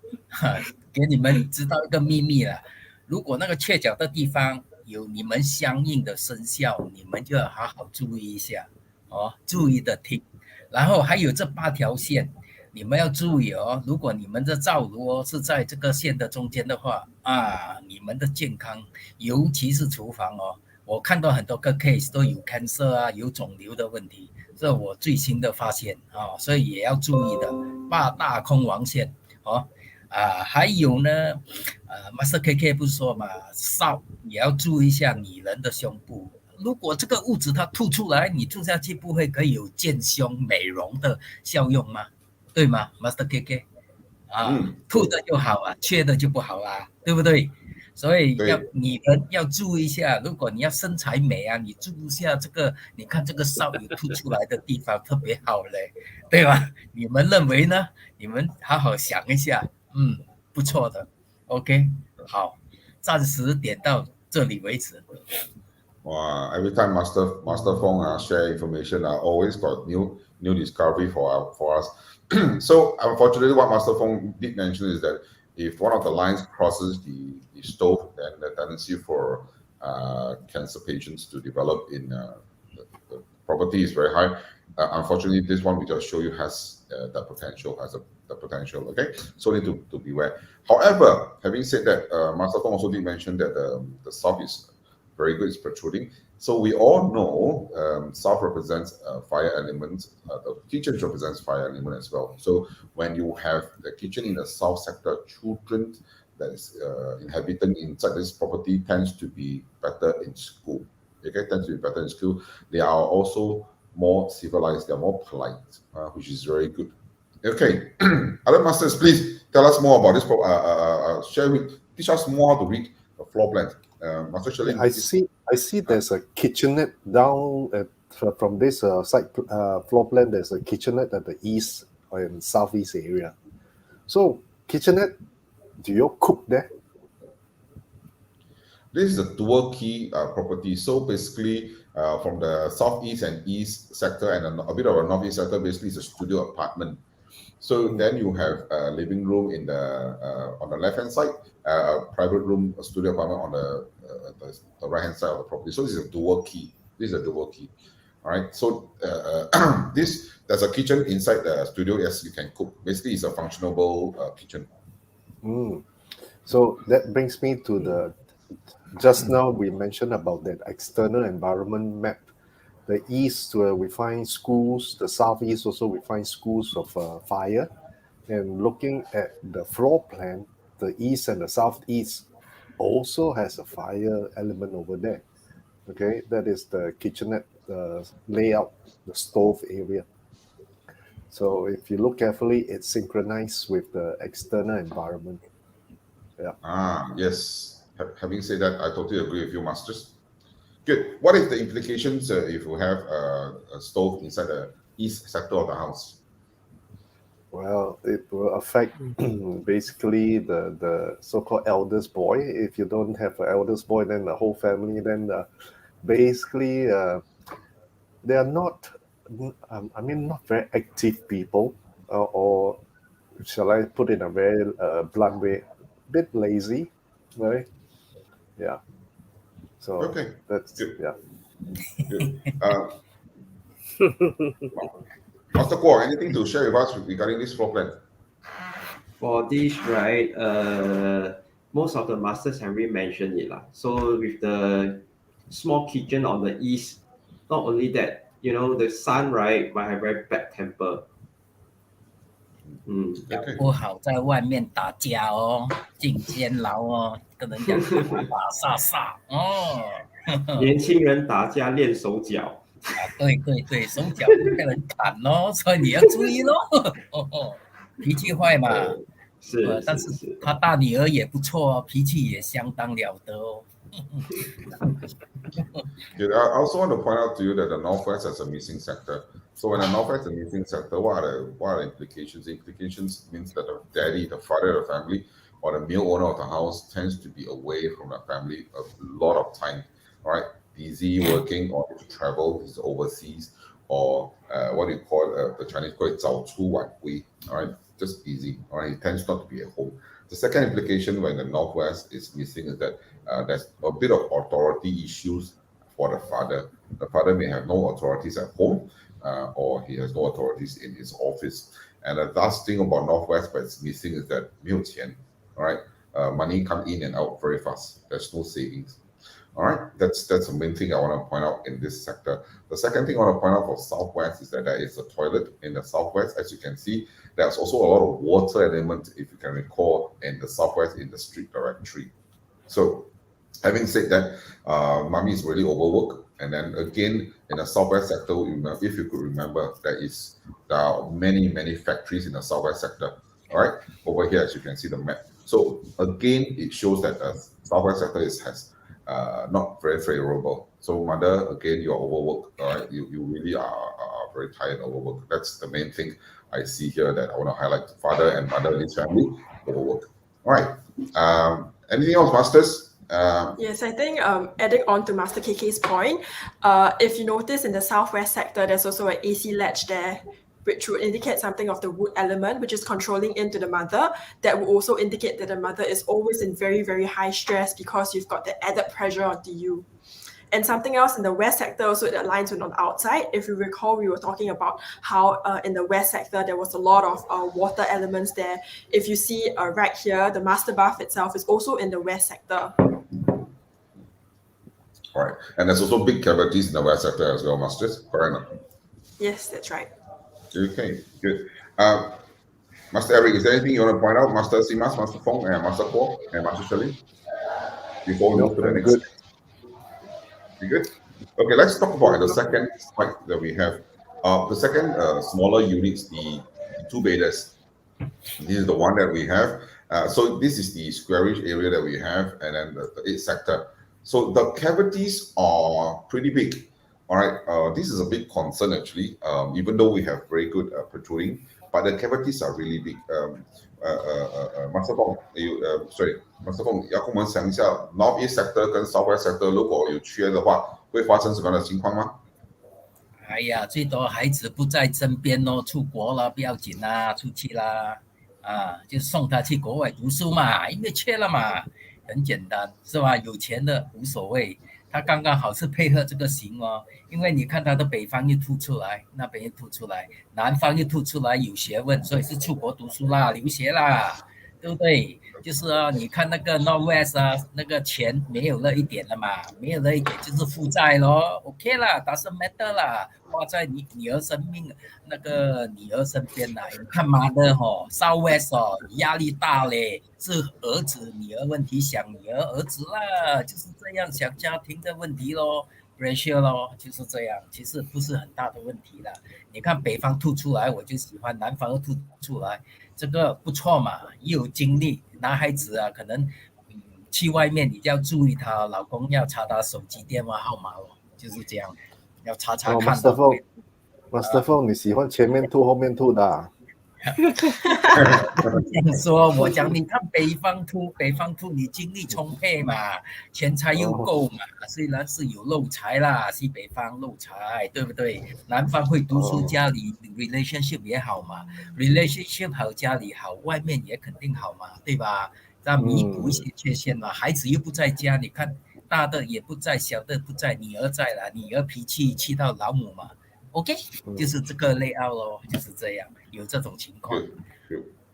给你们知道一个秘密啦，如果那个缺角的地方有你们相应的生肖，你们就要好好注意一下哦，注意的听。然后还有这8条线，你们要注意哦。如果你们的灶炉哦是在这个线的中间的话啊，你们的健康，尤其是厨房哦，我看到很多个 case 都有 cancer 啊，有肿瘤的问题，这我最新的发现啊，所以也要注意的。8大空亡线哦。还有呢，Master KK 不是说嘛，少也要注意一下女人的胸部。如果这个物质它吐出来，你住下去不会可以有健胸美容的效用吗？对吗 ，Master KK？ 吐的就好啊，缺的就不好啊，对不对？所以女人要注意一下，如果你要身材美啊，你注意一下这个，你看这个少有凸出来的地方特别好嘞，对吧？你们认为呢？你们好好想一下。不错的 ，OK， 好，暂时点到这里为止。Wow, every time Master Feng share information, always got new discovery for us. So unfortunately, what Master Feng did mention is that if one of the lines crosses the stove, then the tendency for cancer patients to develop in the property is very high. Unfortunately, this one we just show you has the potential, okay? So need to beware. However, having said that, Master Feng also did mention that the south is very good, it's protruding. So we all know south represents fire element. The kitchen represents fire element as well. So when you have the kitchen in the south sector, children that is inhabitant inside this property tends to be better in school. Okay, tends to be better in school. They are also more civilized, they're more polite, which is very good. Okay, other masters, please tell us more about this. Teach us more how to read the floor plan. Master Sherlin, I see there's a kitchenette down from this side floor plan. There's a kitchenette at the east and southeast area. So kitchenette, do you cook there? This is a dual key property. So basically, from the southeast and east sector and a bit of a northeast sector, basically it's a studio apartment. So then you have a living room in the on the left hand side, a private room, a studio apartment on the right hand side of the property. So this is a dual key. All right. So there's a kitchen inside the studio. Yes, you can cook. Basically, it's a functionable kitchen. So that brings me to just now we mentioned about that external environment map. The east, where we find schools, the southeast also we find schools of fire. And looking at the floor plan, the east and the southeast also has a fire element over there. Okay, that is the kitchenette layout, the stove area. So if you look carefully, it's synchronized with the external environment. Yeah. Yes. Having said that, I totally agree with you, Masters. Good. What is the implications if you have a stove inside the east sector of the house? Well, it will affect basically the so-called eldest boy. If you don't have an eldest boy, then the whole family, then basically they are not, not very active people, or shall I put it in a very blunt way, a bit lazy, right? Yeah. So okay, that's good. Yeah. Good. Master Kuo, anything to share with us regarding this floor plan? For this, right, most of the masters have already mentioned it. So with the small kitchen on the east, not only that, the son, right, might have very bad temper. 不好在外面打架哦，进监牢哦，跟人家打杀杀哦。年轻人打架练手脚。对，手脚会被人砍哦，所以你要注意咯。脾气坏嘛，但是他大女儿也不错哦，脾气也相当了得哦。I also want to point out to you that the Northwest has a missing sector. So when the Northwest is a missing sector, what are the implications? The implications means that the daddy, the father of the family, or the male owner of the house tends to be away from the family a lot of time. All right, busy working or to travel, he's overseas, or what do you call the Chinese call it 早出晚归. All right, just busy. All right, he tends not to be at home. The second implication when the Northwest is missing is that there's a bit of authority issues for the father. The father may have no authorities at home, or he has no authorities in his office. And the last thing about Northwest, but it's missing, is that 没有钱. All right, money come in and out very fast. There's no savings. All right, that's the main thing I want to point out in this sector. The second thing I want to point out for Southwest is that there is a toilet in the Southwest. As you can see, there's also a lot of water element, if you can recall, in the Southwest in the street directory. So having said that, Mummy is really overworked. And then again, in the Southwest sector, if you could remember, there are many factories in the Southwest sector. All right, over here, as you can see the map. So again, it shows that the Southwest sector has not very favorable. So mother, again, you're overworked. All right, you really are very tired, overworked. That's the main thing I see here that I want to highlight. Father and mother in this family, overworked. All right. Anything else, masters? Yes, I think adding on to Master KK's point, if you notice in the Southwest sector, there's also an AC latch there, which would indicate something of the wood element, which is controlling into the mother. That will also indicate that the mother is always in very, very high stress because you've got the added pressure onto you. And something else in the west sector also, it aligns with on the outside. If you recall, we were talking about how in the west sector there was a lot of water elements there. If you see right here, the master bath itself is also in the west sector. All right. And there's also big cavities in the west sector as well, Masters. Correct. Yes, that's right. Okay, good. Master Eric, is there anything you want to point out? Master Simas, Master Feng, and Master Kuo, and Master Shirley? Before we move to the I'm next. good. You good? Okay, let's talk about the second slide that we have. The second smaller units, the two bathers. This is the one that we have. So this is the squarish area that we have, and then the eighth sector. So the cavities are pretty big. All right, this is a big concern actually. Even though we have very good protruding, but the cavities are really big. Master Feng, Master Feng， 要跟我们想一下 North East Sector 跟 South West Sector 如果有缺的话，会发生什么样的情况吗？哎呀，最多孩子不在身边哦，出国了不要紧啦，出去啦，就送他去国外读书嘛，因为缺了嘛，很简单，是吧？有钱的无所谓，他刚刚好是配合这个型哦，因为你看他的北方又凸出来，那边又凸出来，南方又凸出来，有学问，所以是出国读书啦，留学啦，对不对？就是你看那个 Northwest 那个钱没有了一点了嘛，没有了一点就是负债咯 ，OK 啦，doesn't matter 啦，花在你女儿生命那个女儿身边啦。你看妈的Southwest 压力大嘞，是儿子女儿问题，想女儿儿子啦，就是这样，想家庭的问题咯。ratio 咯，就是这样，其实不是很大的问题啦。你看北方吐出来，我就喜欢；南方又吐出来，这个不错嘛，也有精力。男孩子可能去外面你就要注意他，老公要查他手机电话号码咯，就是这样，要查看。Master Feng， 你喜欢前面吐后面吐的？这样说，我讲你看北方吐，你精力充沛嘛，钱财又够嘛，虽然是有漏财啦，西北方漏财，对不对？南方会读书，家里 relationship 也好嘛 ，relationship 好，家里好，外面也肯定好嘛，对吧？要弥补一些缺陷嘛。孩子又不在家，你看大的也不在，小的不在，女儿在了，女儿脾气气到老母嘛。OK， 就是这个 layout 咯，就是这样，有这种情况。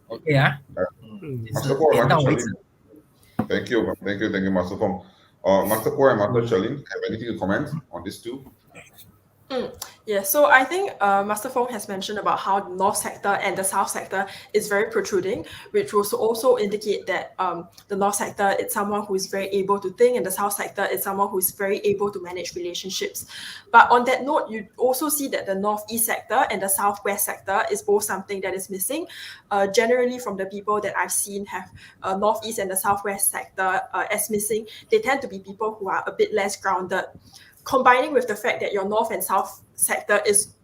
OK 啊，就是点到为止。Thank you, Master Feng. Master Kuo and Master Shirley, have anything to comment on these two? Yeah, so I think Master Feng has mentioned about how the North Sector and the South Sector is very protruding, which will also indicate that the North Sector is someone who is very able to think, and the South Sector is someone who is very able to manage relationships. But on that note, you also see that the Northeast Sector and the Southwest Sector is both something that is missing. Generally, from the people that I've seen have Northeast and the Southwest Sector as missing, they tend to be people who are a bit less grounded. Combining with the fact that your North and South sector is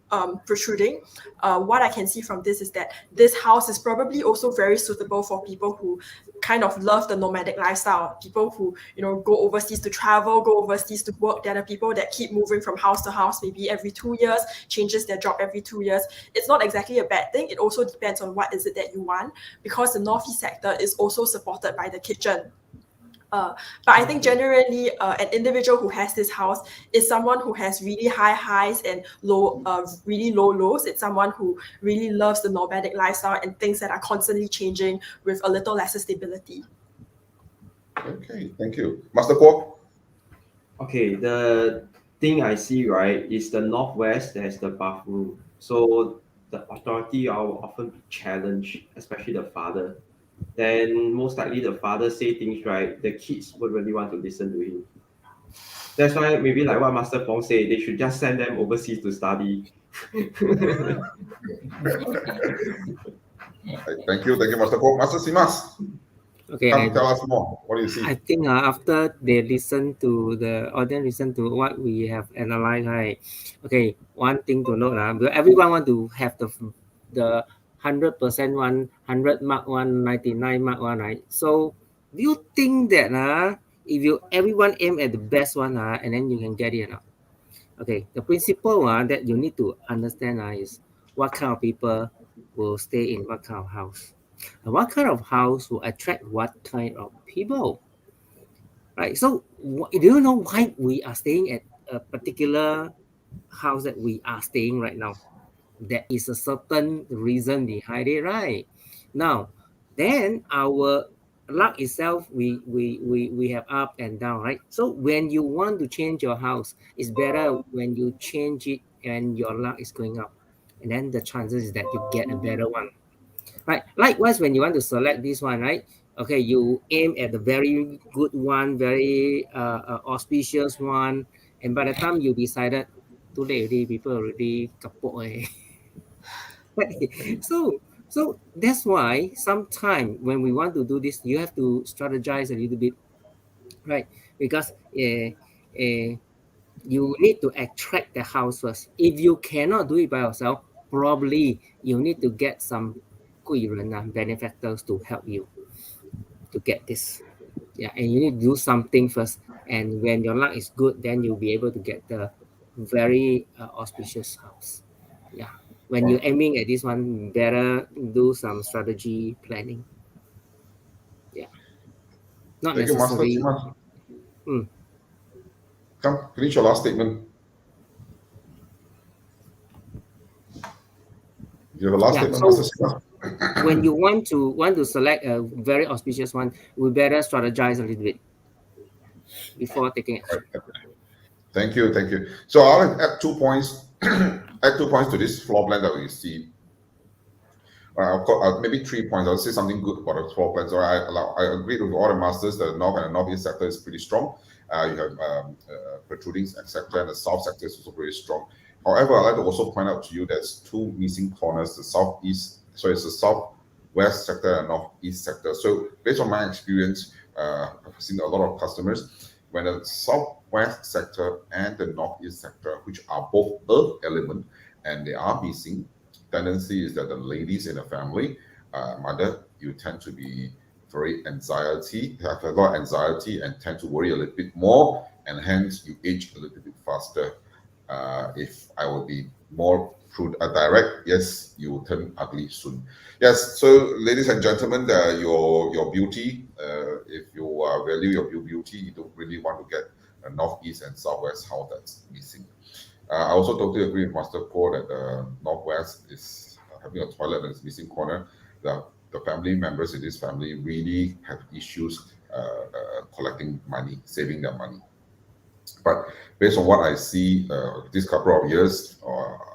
protruding, what I can see from this is that this house is probably also very suitable for people who kind of love the nomadic lifestyle, people who, go overseas to travel, go overseas to work. There are people that keep moving from house to house, maybe every 2 years, changes their job every 2 years. It's not exactly a bad thing. It also depends on what is it that you want, because the Northeast sector is also supported by the kitchen. But I think generally an individual who has this house is someone who has really high highs and really low lows. It's someone who really loves the nomadic lifestyle and things that are constantly changing with a little lesser stability. Okay, thank you. Master Kuo? Okay, the thing I see, right, is the Northwest has the bathroom. So the authority will often be challenged, especially the father. Then most likely the father say things right, the kids would really want to listen to him. That's why maybe like what Master Feng said, they should just send them overseas to study. Thank you, Master Kuo. Master Simas, Okay, tell us more. What do you see? I think after they listen to the audience, listen to what we have analyzed, right? Okay, one thing to note, because everyone want to have the 100% one, 100 mark one, 99 mark one, right? So do you think that if everyone aim at the best one, and then you can get it? Okay, the principle that you need to understand is what kind of people will stay in what kind of house. And what kind of house will attract what kind of people? right? So do you know why we are staying at a particular house that we are staying right now? There is a certain reason behind it, right? Now, then our luck itself, we have up and down, right? So when you want to change your house, it's better when you change it and your luck is going up, and then the chances is that you get a better one, right? Likewise, when you want to select this one, right? Okay, you aim at the very good one, very auspicious one, and by the time you decided, too late already, people already kapok eh. So that's why sometimes when we want to do this, you have to strategize a little bit, right? Because you need to attract the house first. If you cannot do it by yourself, probably you need to get some 贵人 benefactors to help you to get this. Yeah, and you need to do something first. And when your luck is good, then you'll be able to get the very auspicious house. Yeah. When you're aiming at this one, better do some strategy planning. Yeah. Not Thank you, Master. necessarily. Come, finish your last statement. You have a last Yeah, statement, so Master? when you want to select a very auspicious one, we better strategize a little bit before taking action. Thank you, thank you. So I'll add 2 points. Add 2 points to this floor plan that we see. Maybe 3 points. I'll say something good about the floor plan. So I agree with all the masters. The north and the northeast sector is pretty strong. You have protruding sector, and the south sector is also very strong. However, I'd like to also point out to you there's 2 missing corners: the southeast. So it's the southwest sector and northeast sector. So based on my experience, I've seen a lot of customers when the southwest sector and the northeast sector, which are both earth element, and they are missing. Tendency is that the ladies in the family, mother, you tend to be very have a lot of anxiety and tend to worry a little bit more, and hence you age a little bit faster. If I would be more direct, yes, you will turn ugly soon. Yes, so ladies and gentlemen, your beauty, if you value your beauty, you don't really want to get a northeast and southwest house that's missing. I also totally agree with Master Paul that the northwest is having a toilet and it's missing corner. The family members in this family really have issues collecting money, saving their money. But based on what I see this couple of years,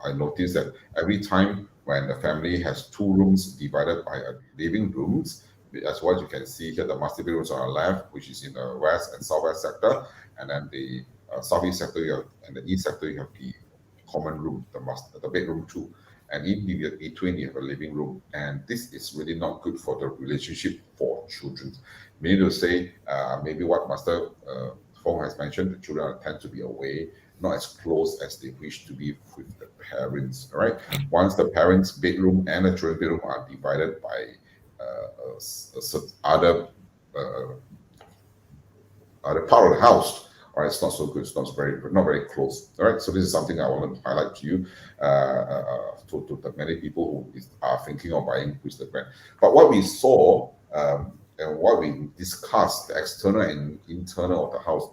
I noticed that every time when the family has 2 rooms divided by a living rooms, as what you can see here, the master bedrooms on the left, which is in the west and southwest sector, and then the southeast sector and the east sector, you have the common room, the bedroom 2, and in between you have a living room, and this is really not good for the relationship for children. Meaning to say, maybe what Master Feng has mentioned, the children tend to be away, not as close as they wish to be with the parents. All right. Once the parents' bedroom and the children's bedroom are divided by other part of the house, all right, it's not so good. It's not very close. All right. So this is something I want to highlight to you, to the many people who are thinking of buying with the brand. But what we saw. And what we discussed, the external and internal of the house,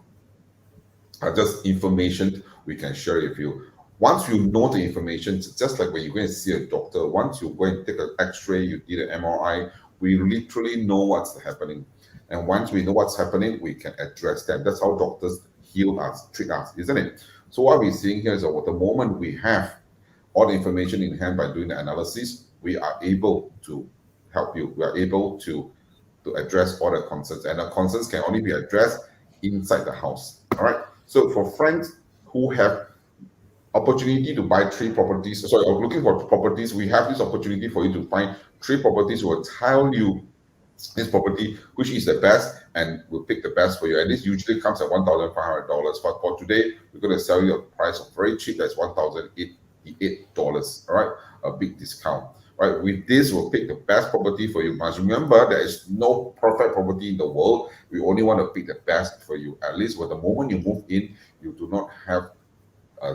are just information we can share with you. Once you know the information, it's just like when you go and see a doctor, once you go and take an x-ray, you did an MRI, we literally know what's happening. And once we know what's happening, we can address that. That's how doctors heal us, treat us, isn't it? So what we're seeing here is that the moment we have all the information in hand by doing the analysis, we are able to help you. We are able to address all the concerns, and the concerns can only be addressed inside the house. All right. So for friends who have opportunity to buy 3 properties, sorry, looking for properties, we have this opportunity for you to find 3 properties. Will tell you this property which is the best, and we'll pick the best for you. And this usually comes at $1,500. But for today, we're going to sell you a price of very cheap. That's $1,088. All right, a big discount. Right, with this, we'll pick the best property for you. Must remember, there is no perfect property in the world. We only want to pick the best for you. At least for the moment you move in, you do not have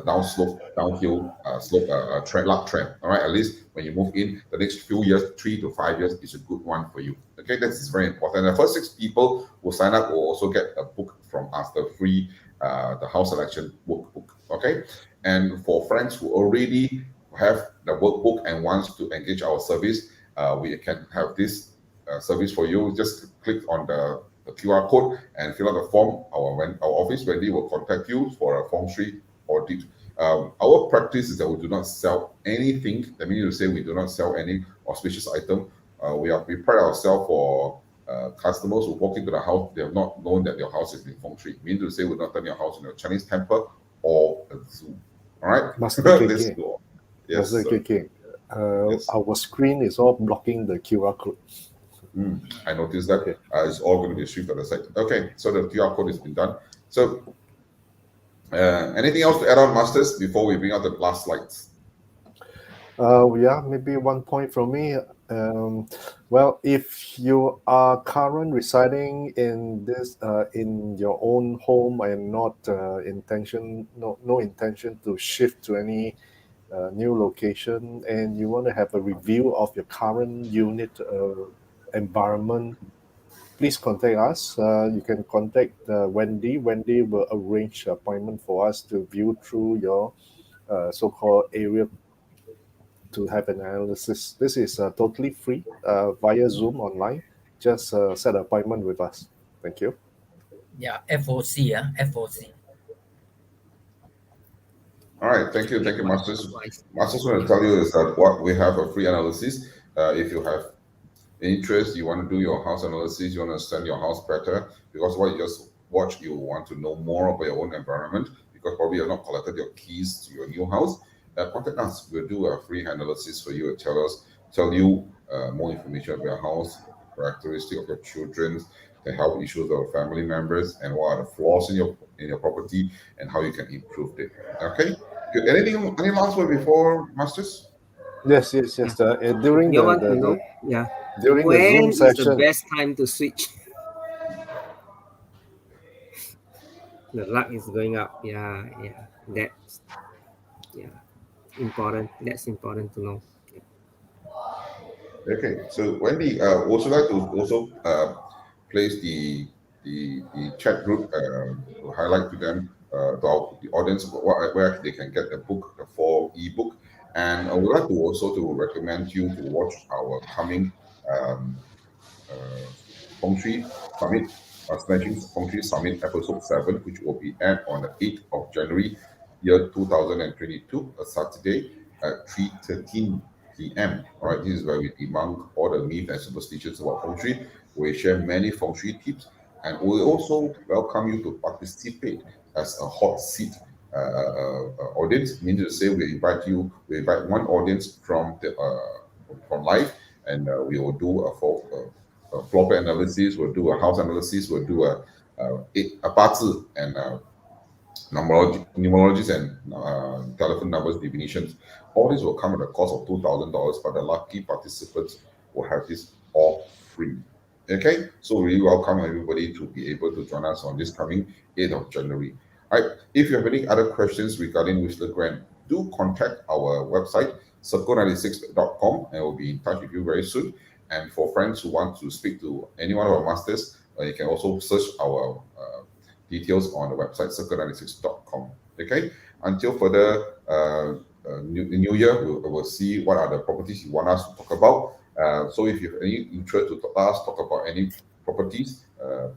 downhill slope luck trend. All right, at least when you move in the next few years, 3 to 5 years is a good one for you. Okay, that's very important. The first 6 people who sign up will also get a book from us, the free the house selection workbook. Okay, and for friends who already have the workbook and wants to engage our service, we can have this service for you. Just click on the QR code and fill out the form. Our office, Wendy, will contact you for a Feng Shui audit. Our practice is that we do not sell anything. That means to say we do not sell any auspicious item. We pride ourselves for customers who walk into the house, they have not known that your house is in Feng Shui. Means to say we not turn your house into a Chinese temple or a zoo. All right? Master Let's KK. go. Yes, Master sir. KK. Yes. Our screen is all blocking the QR code. I noticed that. Okay. It's all going to be shifted aside. Okay, so the QR code has been done. So, anything else to add on, Masters, before we bring out the last slides? Yeah, maybe one point from me. Well, if you are current residing in this in your own home and not no intention to shift to any new location, and you want to have a review of your current unit environment, please contact us. You can contact Wendy. Wendy will arrange an appointment for us to view through your so-called area to have an analysis. This is totally free via Zoom online. Just set an appointment with us. Thank you. Yeah, FOC, FOC. All right, thank you, Masters. Masters want to tell you is that what we have a free analysis. If you have interest, you want to do your house analysis, you want to understand your house better, because what you just watch, you want to know more about your own environment, because probably you have not collected your keys to your new house. Contact us. We'll do a free analysis for you. Tell you more information about your house, characteristic of your children, the health issues of your family members, and what are the flaws in your property, and how you can improve it. Okay. Good. Any last word before, Masters? Yes. During You want to know? Yeah. during the When Zoom is the session, best time to switch? The luck is going up. Yeah. That's important. That's important to know. Okay, so Wendy, also like to also place the chat group to highlight to them to the audience where they can get the book, the 4 ebook, and I would like to also to recommend you to watch our coming Feng Shui Summit, Snatching Feng Shui Summit episode 7, which will be aired on the 8th of January, year 2022, a Saturday at 3:13 p.m. All right, this is where we debunk all the myths and superstitions about Feng Shui. We share many Feng Shui tips, and we also welcome you to participate as a hot seat audience. Meaning to say, we invite one audience from live, and we will do a floor plan analysis, we'll do a house analysis, we'll do a bazi and numerologies and telephone numbers definitions. All this will come at a cost of $2,000, but the lucky participants will have this all free. Okay, so we welcome everybody to be able to join us on this coming 8th of January. All right, if you have any other questions regarding Whistler Grant, do contact our website, circle96.com, and we'll be in touch with you very soon. And for friends who want to speak to any one of our masters, you can also search our details on the website, circle96.com. Okay, until further new year, we'll see what are the properties you want us to talk about. So if you have any interest to talk about any properties,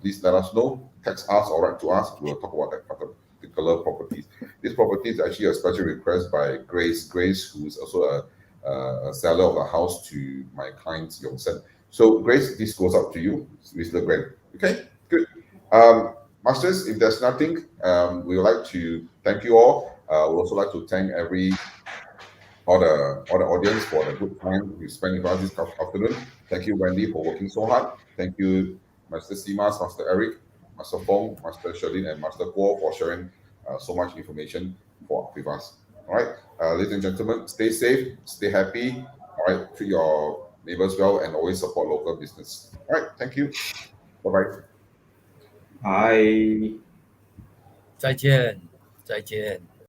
please let us know, text us or write to us. We'll talk about that particular properties. This property is actually a special request by Grace, who is also a seller of a house to my client Yongsen. So Grace, this goes up to you, Mr. Grant. Okay, good. Masters, if there's nothing, we would like to thank you all. We also like to thank all the audience for the good time we spent with us this afternoon. Thank you, Wendy, for working so hard. Thank you, Master Simas, Master Eric, Master Feng, Master Sherlyn, and Master Guo for sharing so much information with us. All right, ladies and gentlemen, stay safe, stay happy. All right, treat your neighbors well, and always support local business. All right, thank you. Bye-bye. Bye. 再见。